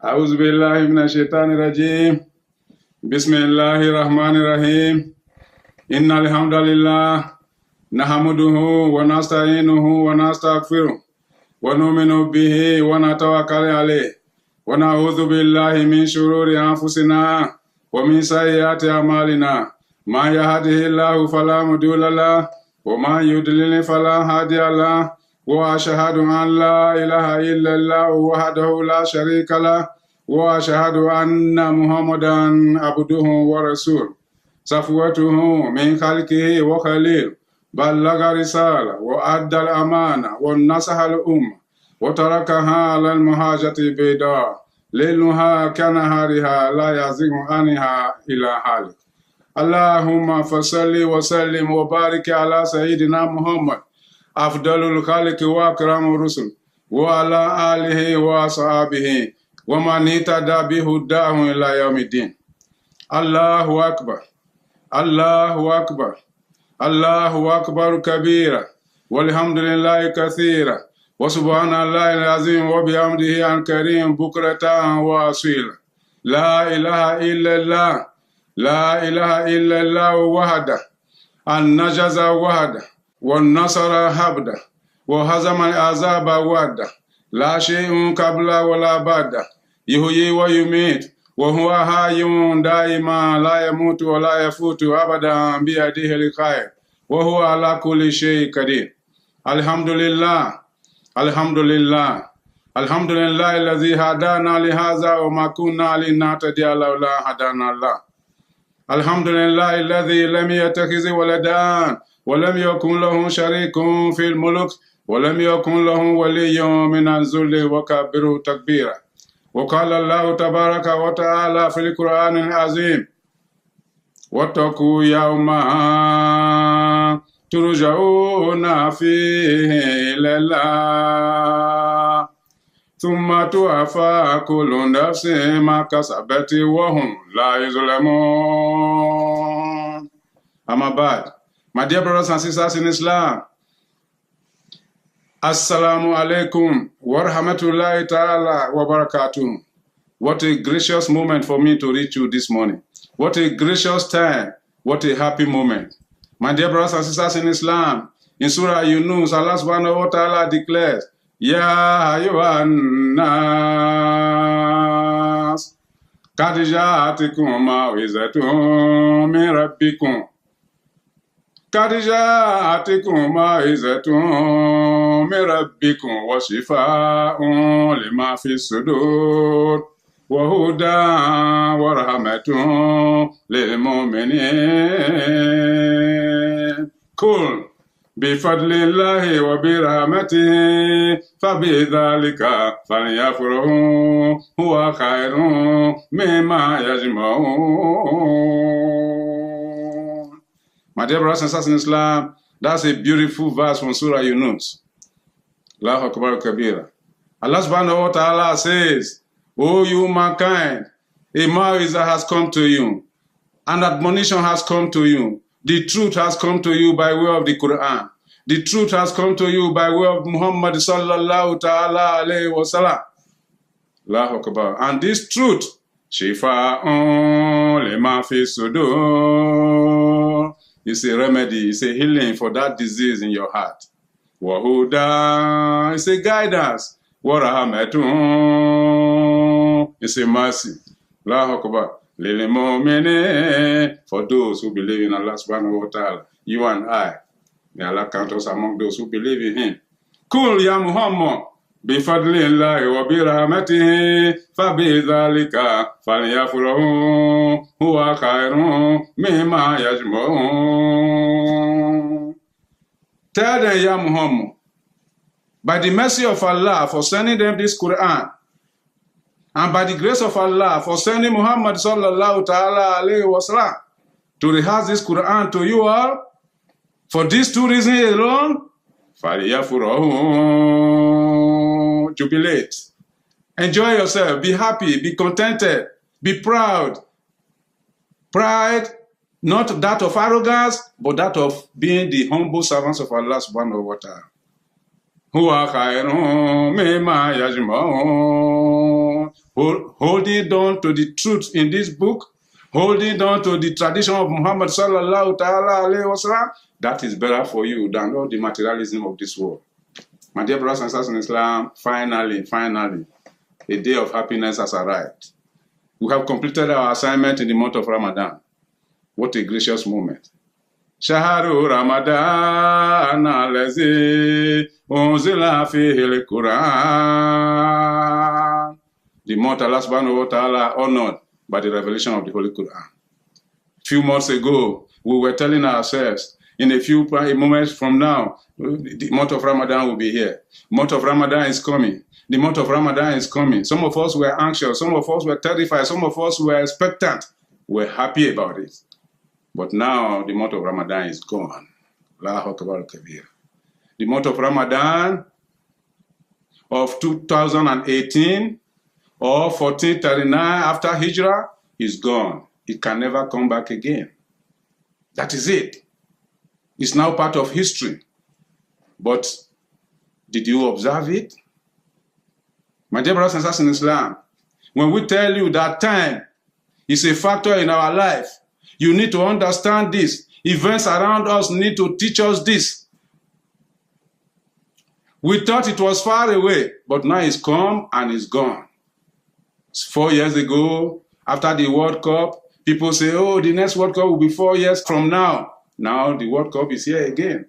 أعوذ بالله من الشيطان الرجيم. بسم الله الرحمن الرحيم. إن الحمد لله نحمده ونستعينه ونستغفره ونؤمن به ونتوكل عليه ونعوذ بالله من شرور أنفسنا ومن سيئات أعمالنا. من يهده الله فلا مضل له ومن يضلل فلا هادي له وأشهد أن لا إله إلا الله وحده لا شريك له وأشهد أن محمدا عبده ورسوله صفوته من خلقه وخليل بلغ رسالة وأدى الأمانة ونصح الأمة وتركها على المحجة البيضاء ليلها كنهارها لا يزيغ عنها إلا هالك. اللهم فصل وسلم وبارك على سيدنا محمد أفضل الخلق وأكرم الرسل وعلى آله وصحبه ومن اهتدى بهداه إلى يوم الدين. الله أكبر الله أكبر الله أكبر كبيرا والحمد لله كثيرا وسبحان الله العظيم وبحمده الكريم بكرة وأصيلا. لا إله إلا الله لا إله إلا الله وحده النجز وحده والنصر عبده وهزم العذاب وحده لا شيء قبل ولا بعد يحيي ويميت وهو حي دائما لا يموت ولا يفوت أبدا بيده الخير وهو على كل شيء قدير. الحمد لله الحمد لله الحمد لله الذي هدانا لهذا وما كنا لنهتدي لولا هدانا الله. الحمد لله الذي لم يتخذ ولدا ولم يكن له شريك في الملك ولم يكن له ولي من الذل وكبره تكبيرا. وقال الله تبارك وتعالى في القرآن العظيم واتقوا يوما ترجعون فيه إلى الله ثم توفى كل نفس ما كسبت وهم لا يظلمون. أما بعد, my dear brothers and sisters in Islam, Assalamu alaikum wa rahmatullahi ta'ala wa barakatuh. What a gracious moment for me to reach you this morning. What a gracious time. What a happy moment. My dear brothers and sisters in Islam, in Surah Yunus, Allah subhanahu wa ta'ala declares, Ya ayyuhan nas, qad ja'atkum maw'izatun min rabbikum. قد جاءتكم موعظة من ربكم وشفاء لما في الصدور وهدى ورحمة للمؤمنين. قل بفضل الله وبرحمته فبذلك فليفرحوا هو خير مما يجمعون. My dear brothers and sisters in Islam, that's a beautiful verse from Surah Yunus. Allahu Akbar Kabira. Allah subhanahu wa ta'ala says, O you mankind, a maw'izah has come to you, an admonition has come to you, the truth has come to you by way of the Quran, the truth has come to you by way of Muhammad sallallahu ta'ala alayhi wa sallam. Allahu Akbar. And this truth, Shifa'un lima fi sudur, it's a remedy, it's a healing for that disease in your heart. Wahuda, it's a guidance. Warahmatun, it's a mercy. Allahu Akbar. Lil mu'minin, for those who believe in Allah subhanahu wa ta'ala. You and I, may Allah count us among those who believe in Him. Kul ya Muhammad, bifadlillahi wa birahmatihi, fabidhalika falyafrahu huwa khairun mimma yajma'un. Tell them, ya Muhammad, by the mercy of Allah for sending them this Quran, and by the grace of Allah for sending Muhammad sallallahu ta'ala alayhi wa sallam to rehearse this Quran to you all, for these two reasons alone, falyafrahu, jubilate, enjoy yourself, be happy, be contented, be proud. Pride, not that of arrogance, but that of being the humble servants of Allah subhanahu wa ta'ala. Huwa khairun mimma yajma'un. holding on to the truth in this book, holding on to the tradition of Muhammad sallallahu ta'ala alayhi wa sallam, that is better for you than all the materialism of this world. My dear brothers and sisters in Islam, finally, a day of happiness has arrived. We have completed our assignment in the month of Ramadan. What a gracious moment. Shaharu Ramadan allazi unzila fihi al-Quran. The month Allah subhanahu wa ta'ala honored by the revelation of the Holy Quran. Few months ago, we were telling ourselves, in a few moments from now, the month of Ramadan will be here. Month of Ramadan is coming. The month of Ramadan is coming. Some of us were anxious. Some of us were terrified. Some of us were expectant. We're happy about it. But now the month of Ramadan is gone. Allahu Akbar Kabir. The month of Ramadan of 2018 or 1439 after Hijrah is gone. It can never come back again. That is it. It's now part of history. But did you observe it? My dear brothers and sisters in Islam, when we tell you that time is a factor in our life, you need to understand this. Events around us need to teach us this. We thought it was far away, but now it's come and it's gone. 4 years ago, after the World Cup, people say, oh, the next World Cup will be 4 years from now. Now the World Cup is here again.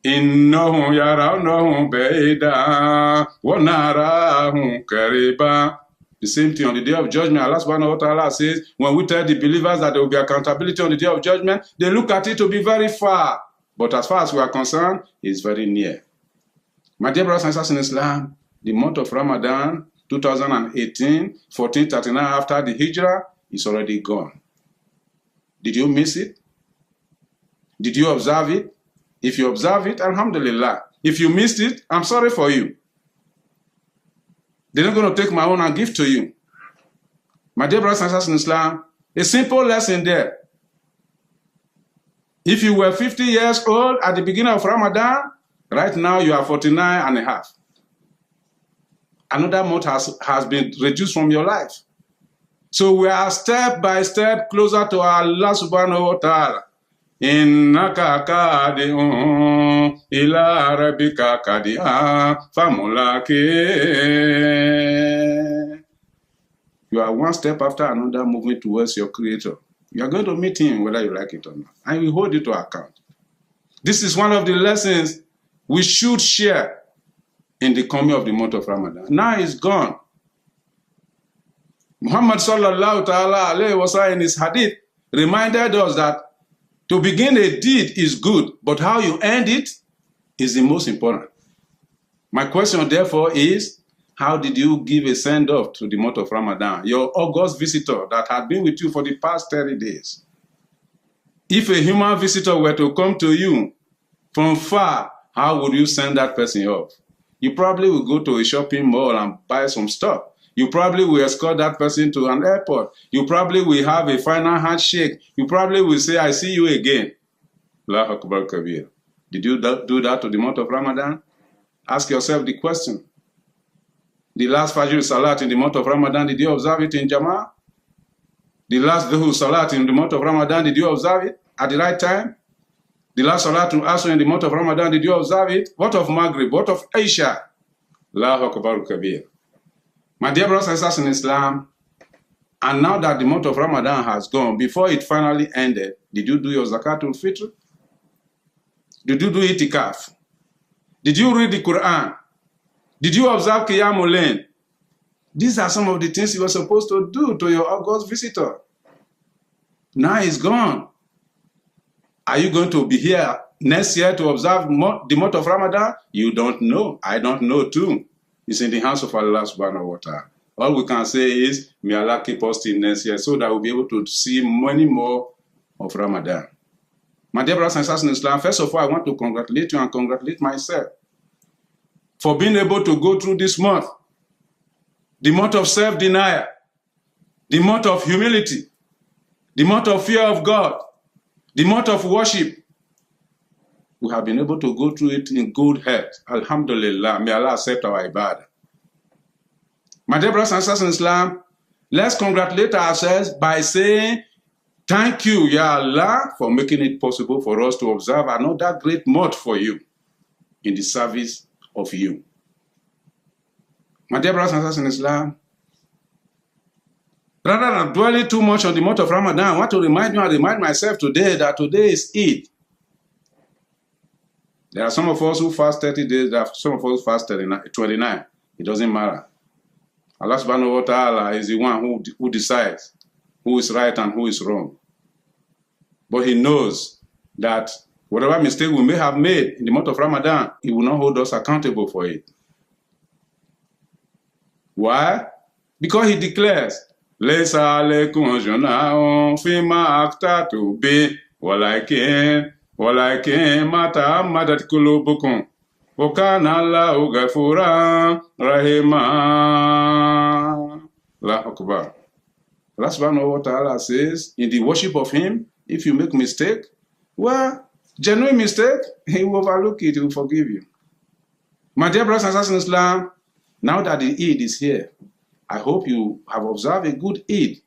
Innahum yarawnahum ba'ida wa narahum qariba. The same thing on the day of judgment. Allah subhanahu wa ta'ala says, when we tell the believers that there will be accountability on the day of judgment, they look at it to be very far. But as far as we are concerned, it's very near. My dear brothers and sisters in Islam, the month of Ramadan, 2018, 1439 after the Hijrah, is already gone. Did you miss it? Did you observe it? If you observe it, alhamdulillah. If you missed it, I'm sorry for you. They're not going to take my own and give to you. My dear brothers and sisters in Islam, a simple lesson there. If you were 50 years old at the beginning of Ramadan, right now you are 49 and a half. Another month has been reduced from your life. So we are step by step closer to Allah subhanahu wa ta'ala. Innaka kadi'un ila rabbika kadi'a famulaki. You are one step after another moving towards your Creator. You are going to meet Him whether you like it or not. And we hold it to account. This is one of the lessons we should share in the coming of the month of Ramadan. Now it's gone. Muhammad sallallahu ta'ala alayhi wa sallam in his hadith reminded us that to begin a deed is good, but how you end it is the most important. My question, therefore, is how did you give a send-off to the month of Ramadan, your August visitor that had been with you for the past 30 days? If a human visitor were to come to you from far, how would you send that person off? You probably will go to a shopping mall and buy some stuff. You probably will escort that person to an airport. You probably will have a final handshake. You probably will say, I see you again. Allahu Akbar Kabir. Did you do that to the month of Ramadan? Ask yourself the question. The last Fajr Salat in the month of Ramadan, did you observe it in Jama'ah? The last Dhuhr Salat in the month of Ramadan, did you observe it at the right time? The last Salatul Asr in the month of Ramadan, did you observe it? What of Maghrib? What of Isha? Allahu Akbar Kabir. My dear brothers and sisters in Islam, and now that the month of Ramadan has gone, before it finally ended, did you do your Zakatul Fitr? Did you do Itikaf? Did you read the Quran? Did you observe Qiyamul Layl? These are some of the things you were supposed to do to your August visitor. Now it's gone. Are you going to be here next year to observe the month of Ramadan? You don't know. I don't know too. It's in the hands of Allah subhanahu wa ta'ala. All we can say is, may Allah keep us till next year so that we'll be able to see many more of Ramadan. My dear brothers and sisters in Islam, first of all, I want to congratulate you and congratulate myself for being able to go through this month. The month of self-denial, the month of humility, the month of fear of God, the month of worship. We have been able to go through it in good health. Alhamdulillah. May Allah accept our ibadah. My dear brothers and sisters in Islam, let's congratulate ourselves by saying, thank you, Ya Allah, for making it possible for us to observe another great month for you in the service of you. My dear brothers and sisters in Islam, rather than dwelling too much on the month of Ramadan, I want to remind myself today that today is Eid. There are some of us who fast 30 days, there are some of us who fast 29. It doesn't matter. Allah subhanahu wa ta'ala is the one who decides who is right and who is wrong. But He knows that whatever mistake we may have made in the month of Ramadan, He will not hold us accountable for it. Why? Because He declares, لَيْسَ عَلَيْكُمْ جُنَاحٌ فِيمَا أَخْطَأْتُم بِهِ وَلَكِنْ مَا تَعَمَّدَتْ قُلُوبُكُمْ وَكَانَ اللَّهُ غَفُورًا رَحِيمًا. Allahu Akbar. Allah subhanahu wa ta'ala says, in the worship of Him, if you make mistake, well, genuine mistake, He will overlook it, He will forgive you. My dear brothers and sisters in Islam, now that the Eid is here, I hope you have observed a good Eid.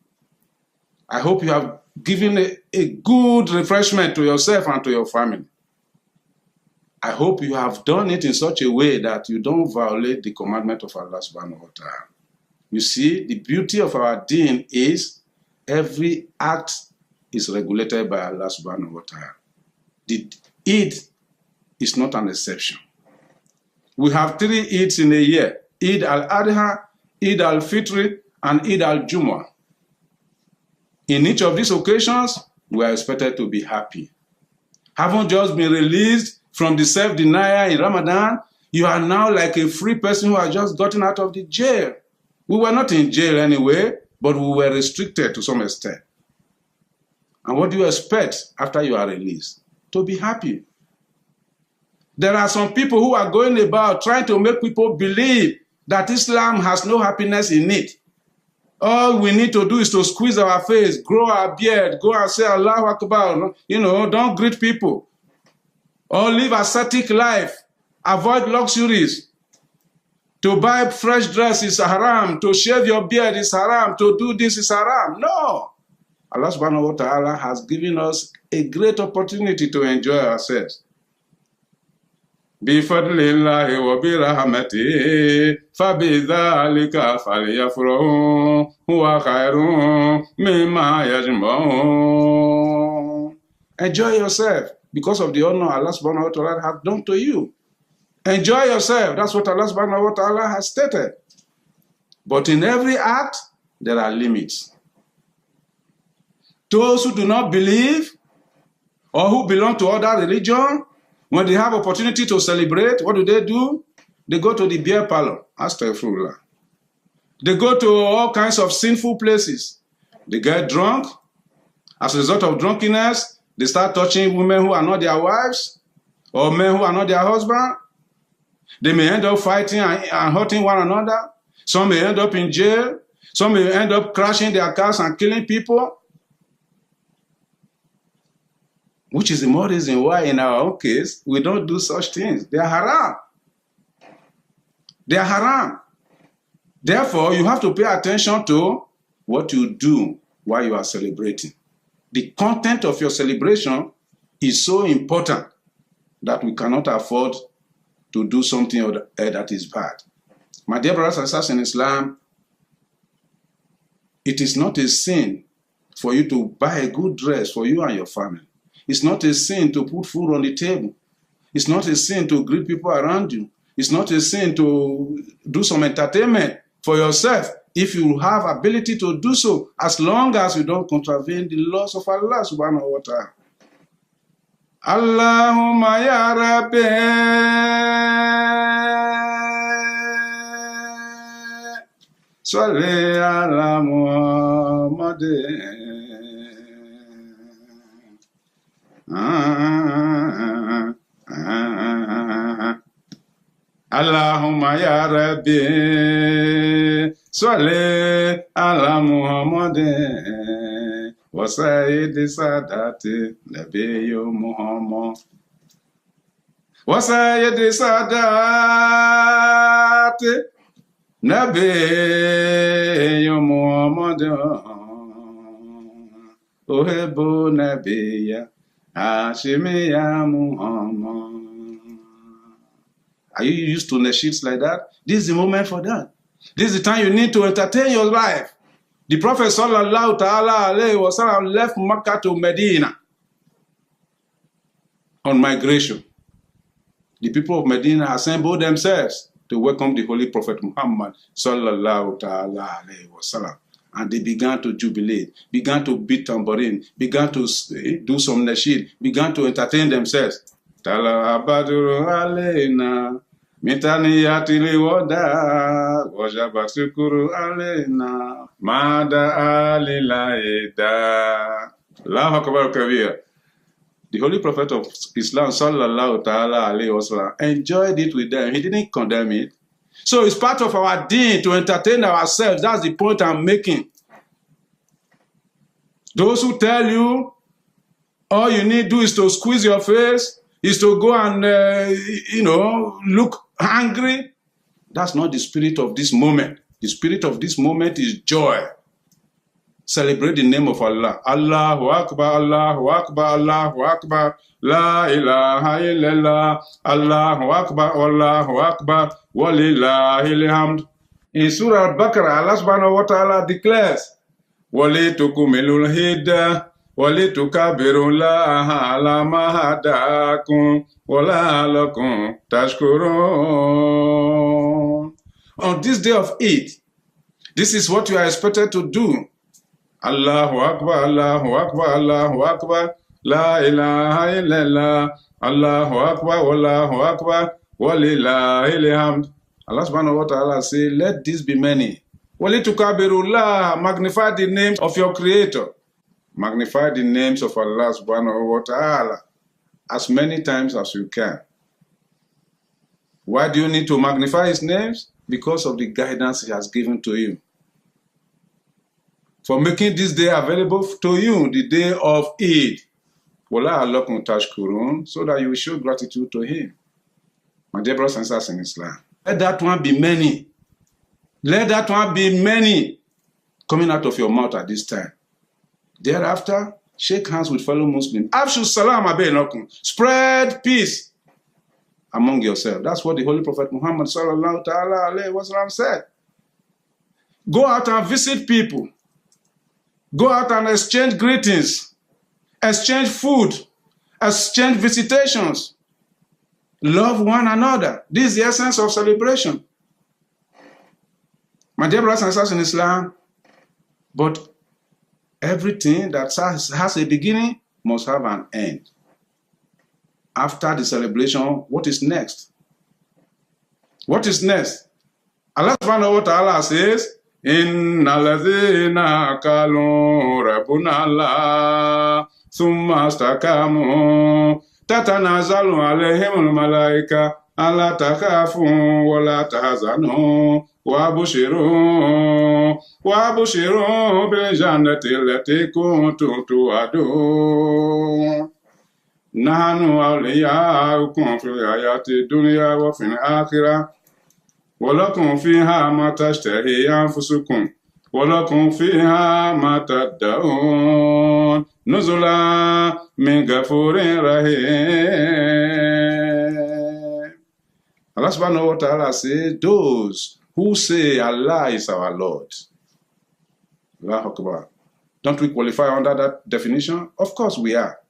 I hope you have given a good refreshment to yourself and to your family. I hope you have done it in such a way that you don't violate the commandment of Allah subhanahu wa ta'ala. You see, the beauty of our deen is every act is regulated by Allah subhanahu wa ta'ala. The Eid is not an exception. We have 3 Eids in a year: Eid al-Adha, Eid al-Fitr, and Eid al-Jumu'ah. In each of these occasions, we are expected to be happy. Haven't just been released from the self-denial in Ramadan, you are now like a free person who has just gotten out of the jail. We were not in jail anyway, but we were restricted to some extent. And what do you expect after you are released? To be happy. There are some people who are going about trying to make people believe that Islam has no happiness in it. All we need to do is to squeeze our face, grow our beard, go and say Allahu Akbar. Don't greet people. Or live ascetic life. Avoid luxuries. To buy fresh dress is haram. To shave your beard is haram. To do this is haram. No. Allah subhanahu wa ta'ala has given us a great opportunity to enjoy ourselves. بِفَضْلِ اللَّهِ وَبِرَحْمَتِهِ فَبِذَلِكَ فَلْيَفْرَحُوا هُوَ خَيْرٌ مِّمَّا يَجْمَعُونَ. Enjoy yourself because of the honor Allah subhanahu wa ta'ala has done to you. Enjoy yourself. That's what Allah subhanahu wa ta'ala has stated. But in every act, there are limits. Those who do not believe or who belong to other religion, when they have opportunity to celebrate, what do? They go to the beer parlor. Astaghfirullah. They go to all kinds of sinful places. They get drunk. As a result of drunkenness, they start touching women who are not their wives or men who are not their husband. They may end up fighting and hurting one another. Some may end up in jail. Some may end up crashing their cars and killing people. Which is the more reason why in our own case, we don't do such things. They are haram. They are haram. Therefore, you have to pay attention to what you do while you are celebrating. The content of your celebration is so important that we cannot afford to do something that is bad. My dear brothers and sisters in Islam, it is not a sin for you to buy a good dress for you and your family. It's not a sin to put food on the table. It's not a sin to greet people around you. It's not a sin to do some entertainment for yourself if you have ability to do so, as long as you don't contravene the laws of Allah subhanahu wa ta'ala. Allahumma ya Rabbi Salli ala Muhammadin. Allahumma ya Rabbi Salli ala Muhammadin wa sayyidi sadati nabiyyu Muhammad wa sayyidi sadati Nabi Muhammad Ohebo Nabiya Hashimiya Muhammad. Are you used to nasheeds like that? This is the moment for that. This is the time you need to entertain your life. The Prophet sallallahu ta'ala alayhi wa sallam left Makkah to Medina on migration. The people of Medina assembled themselves to welcome the Holy Prophet Muhammad sallallahu ta'ala alayhi wa sallam. And they began to jubilate, began to beat tambourine, began to do some nasheed, began to entertain themselves. Tala abaduru alayna, mitani yatili wada, wajabatukuru alayna, mada alilaida. Allahu Akbar Kabir. The Holy Prophet of Islam sallallahu ta'ala alayhi wa sallam enjoyed it with them. He didn't condemn it. So it's part of our deen to entertain ourselves. That's the point I'm making. Those who tell you all you need to do is to squeeze your face, is to go and, look angry. That's not the spirit of this moment. The spirit of this moment is joy. Celebrate the name of Allah. Allahu Akbar, Allahu Akbar, Allahu Akbar. La ilaha illallah. Allahu Akbar, Allahu Akbar. Walillahil hamd. In Surah Al-Baqarah, Allah subhanahu wa ta'ala declares, Walitukumilul hiddah, walitukabirullaha ala ma hadakum, wala'alakum tashkurun. On this day of Eid, this is what you are expected to do. Allahu Akbar, Allahu Akbar, Allahu Akbar, La ilaha illallah, Allahu Akbar, Wallahu Akbar, Walillahil hamd. Allah subhanahu wa ta'ala say, let this be many. Walitukabirullah, magnify the names of your Creator. Magnify the names of Allah subhanahu wa ta'ala as many times as you can. Why do you need to magnify His names? Because of the guidance He has given to you. For making this day available to you, the day of Eid. Wala'alakum tashkurun, so that you will show gratitude to Him. My dear brothers and sisters in Islam, let that one be many. Let that one be many coming out of your mouth at this time. Thereafter, shake hands with fellow Muslims. Afshu salam abaynakum. Spread peace among yourselves. That's what the Holy Prophet Muhammad sallallahu ta'ala alayhi wa sallam said. Go out and visit people. Go out and exchange greetings. Exchange food. Exchange visitations. Love one another. This is the essence of celebration. My dear brothers and sisters in Islam, but everything that has a beginning must have an end. After the celebration, what is next? What is next? Allah subhanahu wa ta'ala says, Inna ladhina kalu rabbuna Allah thumma astakamu tatanazalu alayhimul malaika alla takhafu wa la tahzanu وابشروا بالجنة التي كنتم توعدون نحن أولياؤكم في الحياة الدنيا وفي الآخرة ولكم فيها ما تشتهي أنفسكم ولكم فيها ما تدعون نزلا من غفور رحيم. Allah subhanahu wa ta'ala says, those who say Allah is our Lord. Allahu Akbar. Don't we qualify under that definition? Of course we are.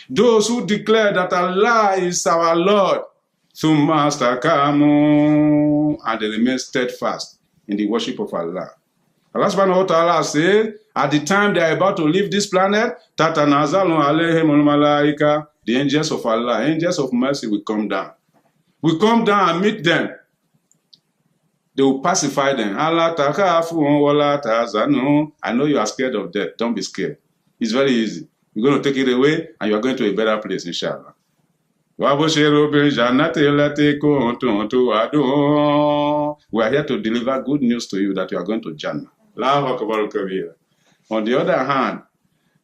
Those who declare that Allah is our Lord, thumma astakamu, and they remain steadfast in the worship of Allah. Allah subhanahu wa ta'ala says, at the time they are about to leave this planet, tatanazalu alayhimul malaika, the angels of Allah, angels of mercy will come down. We come down and meet them. They will pacify them. Allah takhafu wa la tahzanu. I know you are scared of death. Don't be scared. It's very easy. We're going to take it away and you are going to a better place, inshallah. We are here to deliver good news to you that you are going to Jannah. On the other hand,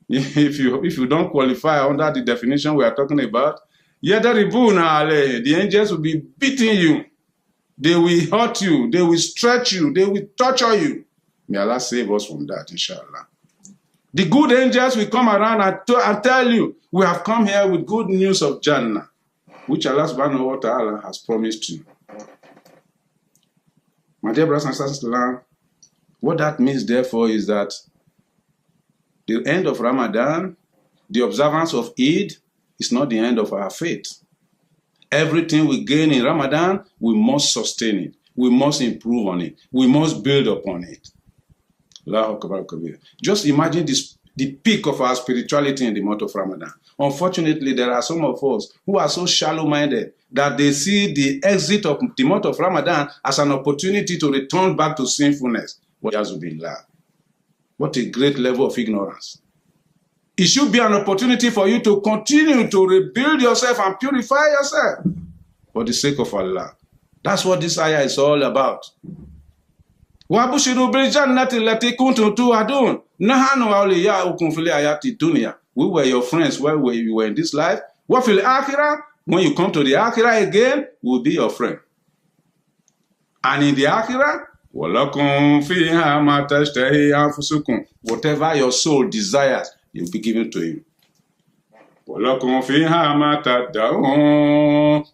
if you don't qualify under the definition we are talking about, the angels will be beating you. They will hurt you. They will stretch you. They will torture you. May Allah save us from that, inshallah. The good angels will come around and tell you, we have come here with good news of Jannah, which Allah subhanahu wa ta'ala has promised you. My dear brothers and sisters, what that means, therefore, is that the end of Ramadan, the observance of Eid, is not the end of our faith. Everything we gain in Ramadan, we must sustain it. We must improve on it. We must build upon it. Just imagine the peak of our spirituality in the month of Ramadan. Unfortunately, there are some of us who are so shallow-minded that they see the exit of the month of Ramadan as an opportunity to return back to sinfulness. What a great level of ignorance. It should be an opportunity for you to continue to rebuild yourself and purify yourself for the sake of Allah. That's what this ayah is all about. We were your friends while you were in this life. When you come to the Akhirah again, we'll be your friend. And in the Akhirah, whatever your soul desires, it will be given to you.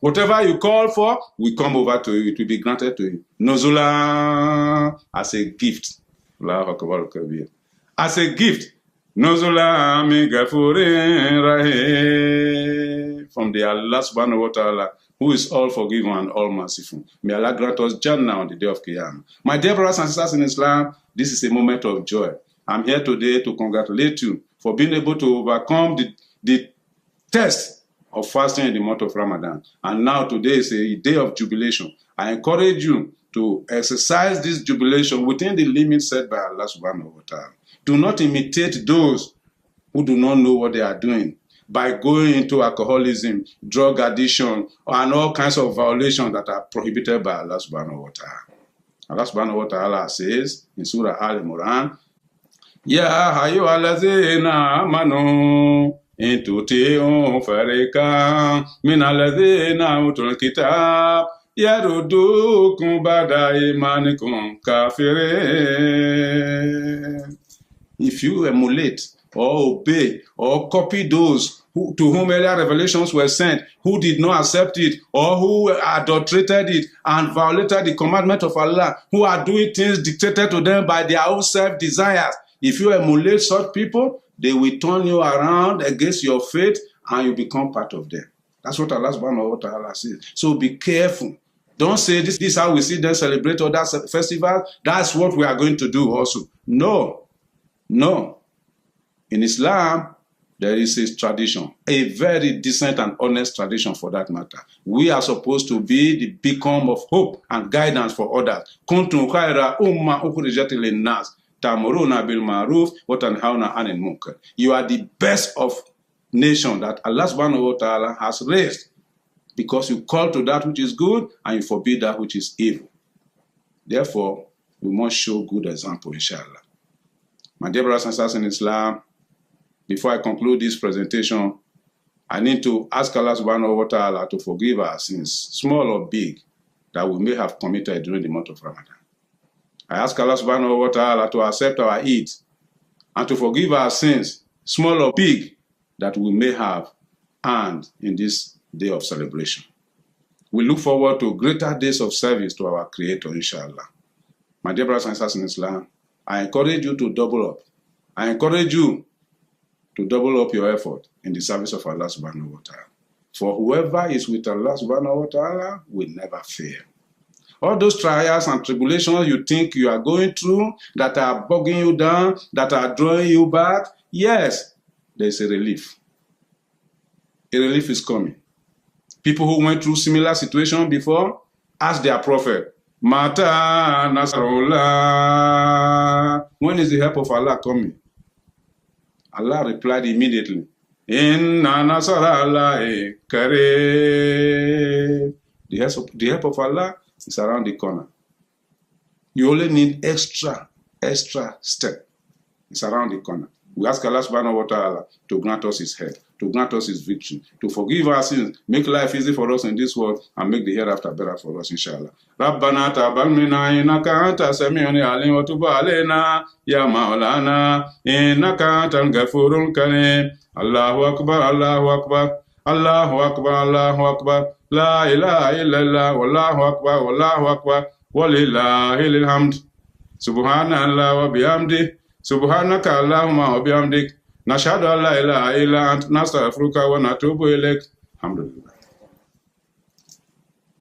Whatever you call for will come over to you. It will be granted to you. Nuzula, as a gift. As a gift. Nuzula from the Allah subhanahu wa ta'ala, who is all forgiving and all merciful. May Allah grant us Jannah on the day of Qiyamah. My dear brothers and sisters in Islam, this is a moment of joy. I'm here today to congratulate you for being able to overcome the test of fasting in the month of Ramadan. And now today is a day of jubilation. I encourage you to exercise this jubilation within the limits set by Allah subhanahu wa ta'ala. Do not imitate those who do not know what they are doing by going into alcoholism, drug addiction, and all kinds of violations that are prohibited by Allah subhanahu wa ta'ala. Allah subhanahu wa ta'ala says in Surah Al-Imran, Ya ayyuhallazina amanu in tuti'u fariqan min allazina utul kitab yarudukum ba'da imanikum kafirin. If you emulate or obey or copy those to whom earlier revelations were sent, who did not accept it, or who adulterated it and violated the commandment of Allah, who are doing things dictated to them by their own self-desires, if you emulate such people, they will turn you around against your faith and you become part of them. That's what Allah subhanahu wa ta'ala says. So be careful. Don't say this is how we see them celebrate other festivals. That's what we are going to do also. No. No. In Islam, there is a tradition, a very decent and honest tradition for that matter. We are supposed to be the beacon of hope and guidance for others. Kuntum khayra umma ukhrijat lin-nas ta'muruna bil ma'ruf wa tanhauna 'anil munkar. You are the best of nation that Allah subhanahu wa ta'ala has raised, because you call to that which is good and you forbid that which is evil. Therefore, we must show good example, inshallah. My dear brothers and sisters in Islam, before I conclude this presentation, I need to ask Allah subhanahu wa ta'ala to forgive our sins, small or big, that we may have committed during the month of Ramadan. I ask Allah subhanahu wa ta'ala to accept our Eid and to forgive our sins, small or big, that we may have earned in this day of celebration. We look forward to greater days of service to our Creator, inshallah. My dear brothers and sisters in Islam, I encourage you to double up. I encourage you to double up your effort in the service of Allah subhanahu wa ta'ala. For whoever is with Allah subhanahu wa ta'ala will never fail. All those trials and tribulations you think you are going through that are bogging you down, that are drawing you back, yes, there is a relief. A relief is coming. People who went through similar situation before, ask their prophet, Mata Nasrullah, when is the help of Allah coming? Allah replied immediately, Inna Nasrallahi Kareem. The help of Allah is around the corner. You only need extra step. It's around the corner. We ask Allah subhanahu wa ta'ala to grant us his help, to grant us his victory, to forgive our sins, make life easy for us in this world, and make the hereafter better for us, inshallah. ربنا تقبل منا إنك أنت السميع العليم وتب علينا يا مولانا إنك أنت الغفور الكريم. الله أكبر الله أكبر الله أكبر الله أكبر لا إله إلا الله والله أكبر والله أكبر ولله الحمد. سبحان الله وبحمده سبحانك اللهم وبحمدك نشهد أن لا إله إلا أنت نستغفرك ونتوب إليك. الحمد لله.